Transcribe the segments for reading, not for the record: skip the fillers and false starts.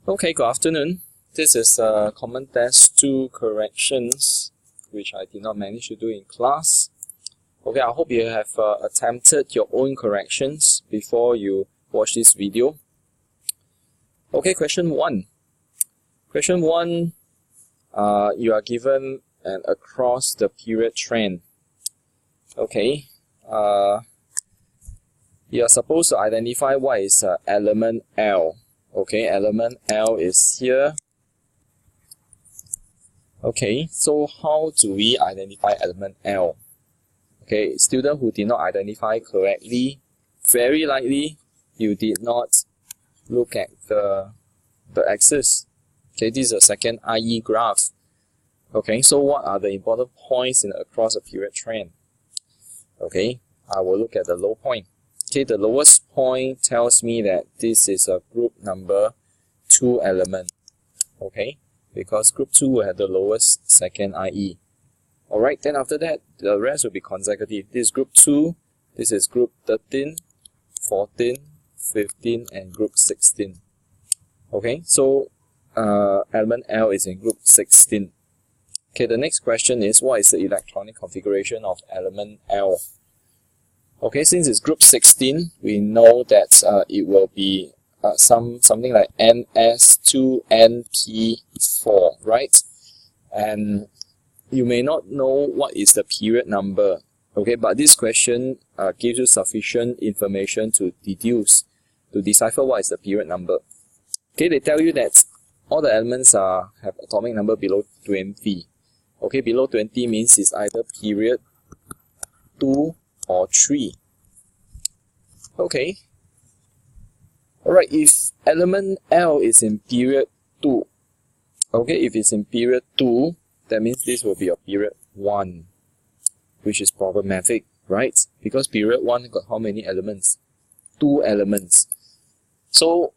Okay, good afternoon. This is Common Test 2 Corrections, which I did not manage to do in class. Okay, I hope you have attempted your own corrections before you watch this video. Okay, question 1. Question 1, you are given an across the period trend. Okay, you are supposed to identify what is element L. Okay, element L is here. Okay, so how do we identify element L? Okay, student who did not identify correctly, very likely you did not look at the axis. Okay, this is a second IE graph. Okay, so what are the important points in the across a period trend? Okay, I will look at the low point. Okay, the lowest point tells me that this is a group number 2 element. Okay, because group 2 will have the lowest second IE. Alright, then after that, the rest will be consecutive. This is group 2, this is group 13, 14, 15, and group 16. Okay, so element L is in group 16. Okay, the next question is, what is the electronic configuration of element L? Okay, since it's group 16, we know that it will be something like NS2NP4, right? And you may not know what is the period number, okay, but this question gives you sufficient information to deduce, to decipher what is the period number. Okay, they tell you that all the elements have atomic number below 20. Okay, below 20 means it's either period 2 or 3. Okay. Alright, if element L is in period 2, okay, if it's in period 2, that means this will be a period 1, which is problematic, right? Because period 1 got how many elements? 2 elements. So,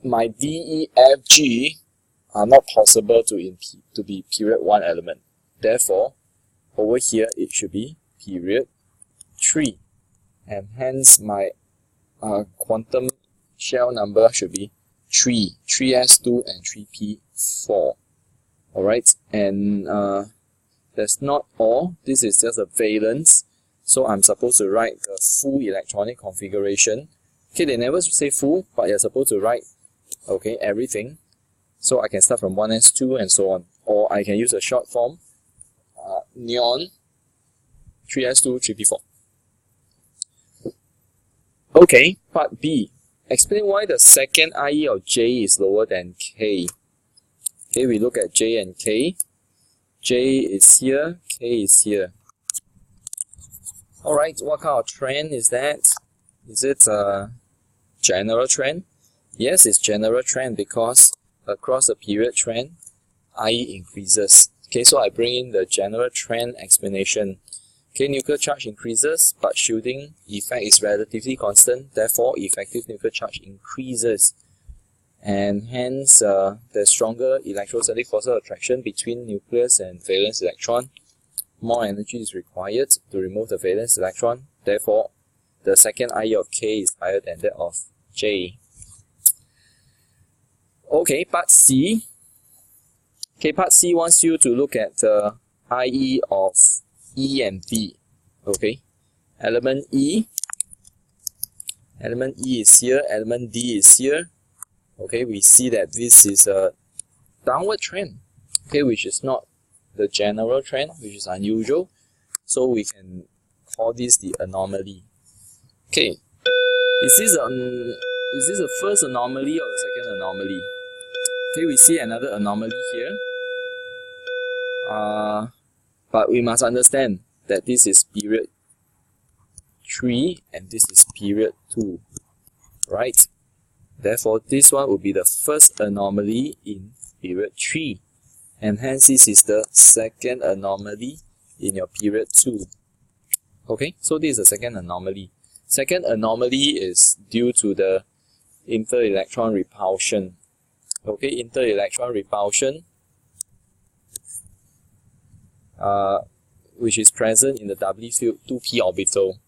my D, E, F, G are not possible to be period 1 element. Therefore, over here it should be period 3. And hence my quantum shell number should be 3, 3s2 and 3p4. Alright, and that's not all. This is just a valence. So I'm supposed to write the full electronic configuration. Okay, they never say full, but you're supposed to write, okay, everything. So I can start from 1s2 and so on. Or I can use a short form, neon, 3s2, 3p4. Okay, part B. Explain why the second IE of J is lower than K. Okay, we look at J and K. J is here, K is here. Alright, what kind of trend is that? Is it a general trend? Yes, it's general trend because across the period trend, IE increases. Okay, so I bring in the general trend explanation. Okay, nuclear charge increases, but shielding effect is relatively constant, therefore effective nuclear charge increases. And hence, there's stronger electrostatic force of attraction between nucleus and valence electron. More energy is required to remove the valence electron, therefore, the second IE of K is higher than that of J. Okay, part C. Okay, part C wants you to look at the IE of E and D. Okay, element E is here, element D is here. Okay, we see that this is a downward trend, okay, which is not the general trend, which is unusual. So we can call this the anomaly. Okay, is this the first anomaly or the second anomaly? Okay, we see another anomaly here. But we must understand that this is period 3 and this is period 2, right? Therefore, this one will be the first anomaly in period 3. And hence, this is the second anomaly in your period 2. Okay, so this is the second anomaly. Second anomaly is due to the inter-electron repulsion. Okay, inter-electron repulsion, which is present in the doubly filled 2p orbital.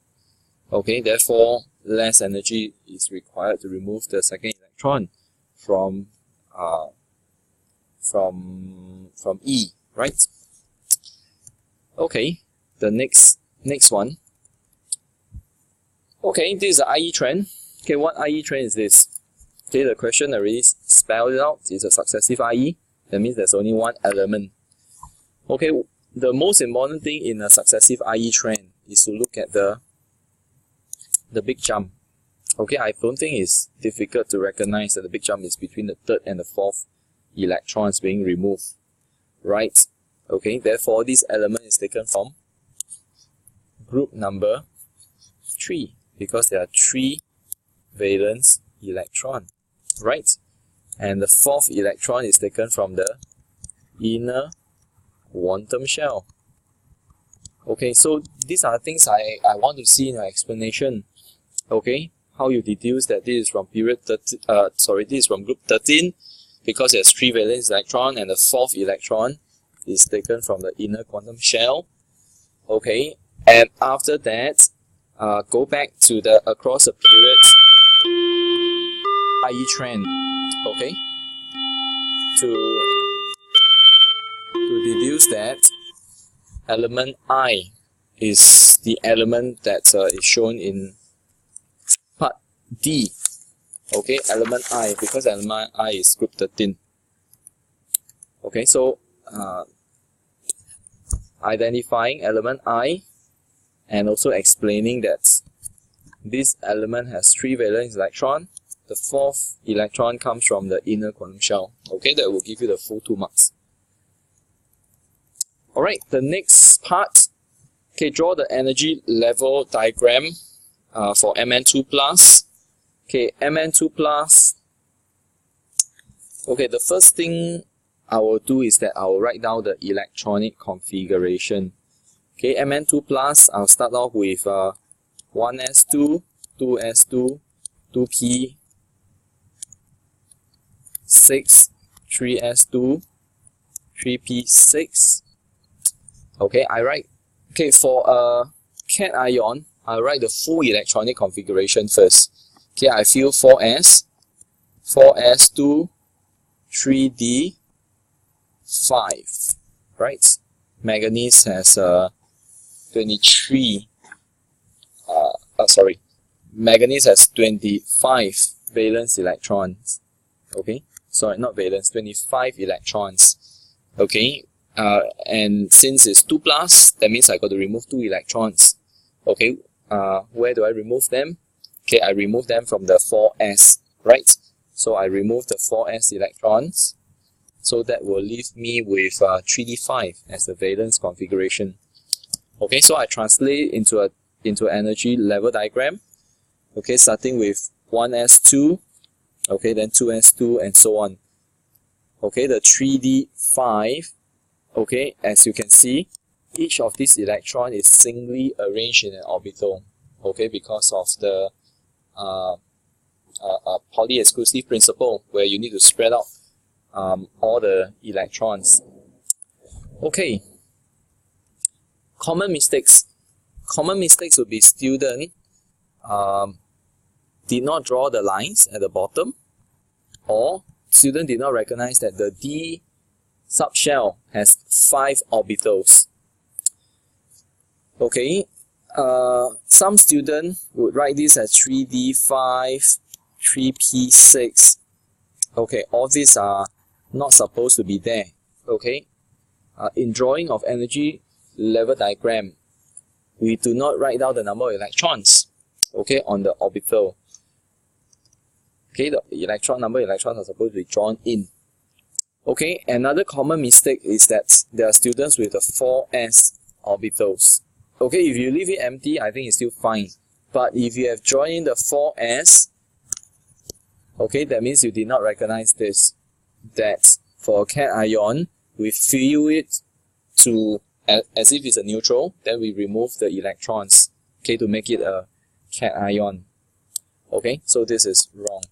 Okay, therefore, less energy is required to remove the second electron from from E, right? Okay, the next one. Okay, this is the IE trend. Okay, what IE trend is this? Okay, the question already spelled it out. It's a successive IE. That means there's only one element. Okay, the most important thing in a successive IE trend is to look at the big jump. Okay, I don't think it's difficult to recognize that the big jump is between the third and the fourth electrons being removed, right? Okay, therefore this element is taken from group number 3 because there are 3 valence electron, right? And the fourth electron is taken from the inner quantum shell. Okay, so these are things I want to see in your explanation. Okay, how you deduce that this is from period 13, this is from group 13 because there's 3 valence electron and the fourth electron is taken from the inner quantum shell. Okay, and after that, go back to the across the period IE trend. Okay, to deduce that element I is the element that is shown in part D. Okay, element I, because element I is group 13. Okay, so identifying element I and also explaining that this element has 3 valence electron. The fourth electron comes from the inner quantum shell. Okay, that will give you the full 2 marks. Alright, the next part. Okay, draw the energy level diagram for Mn2+. Okay, Mn2+. Okay, the first thing I will do is that I will write down the electronic configuration. Okay, Mn2+, I'll start off with 1s2, 2s2, 2p, 6, 3s2, 3p6. Okay, for a cation, I'll write the full electronic configuration first. Okay, I feel 4s, 4s2, 3d, 5, right? Manganese has 23, manganese has 25 valence electrons. Okay, sorry, not valence, 25 electrons. Okay, and since it's 2+, that means I got to remove 2 electrons. Okay, where do I remove them? Okay, I remove them from the 4s, right? So I remove the 4s electrons. So that will leave me with 3d5 as the valence configuration. Okay, so I translate into energy level diagram. Okay, starting with 1s2, okay, then 2s2 and so on. Okay, the 3d5, okay, as you can see, each of these electrons is singly arranged in an orbital. Okay, because of the Pauli-exclusive principle, where you need to spread out all the electrons. Okay, common mistakes. Common mistakes would be student did not draw the lines at the bottom, or student did not recognize that the D subshell has 5 orbitals. Okay, some student would write this as 3d5, 3p6. Okay, all these are not supposed to be there. Okay, in drawing of energy level diagram, we do not write down the number of electrons, okay, on the orbital. Okay, the number of electrons are supposed to be drawn in. Okay, another common mistake is that there are students with the 4s orbitals. Okay, if you leave it empty, I think it's still fine. But if you have drawn in the 4s, okay, that means you did not recognize this. That for a cation, we fill it to as if it's a neutral, then we remove the electrons, okay, to make it a cation. Okay, so this is wrong.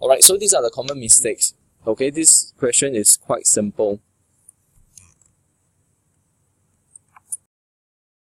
Alright, so these are the common mistakes. Okay, this question is quite simple.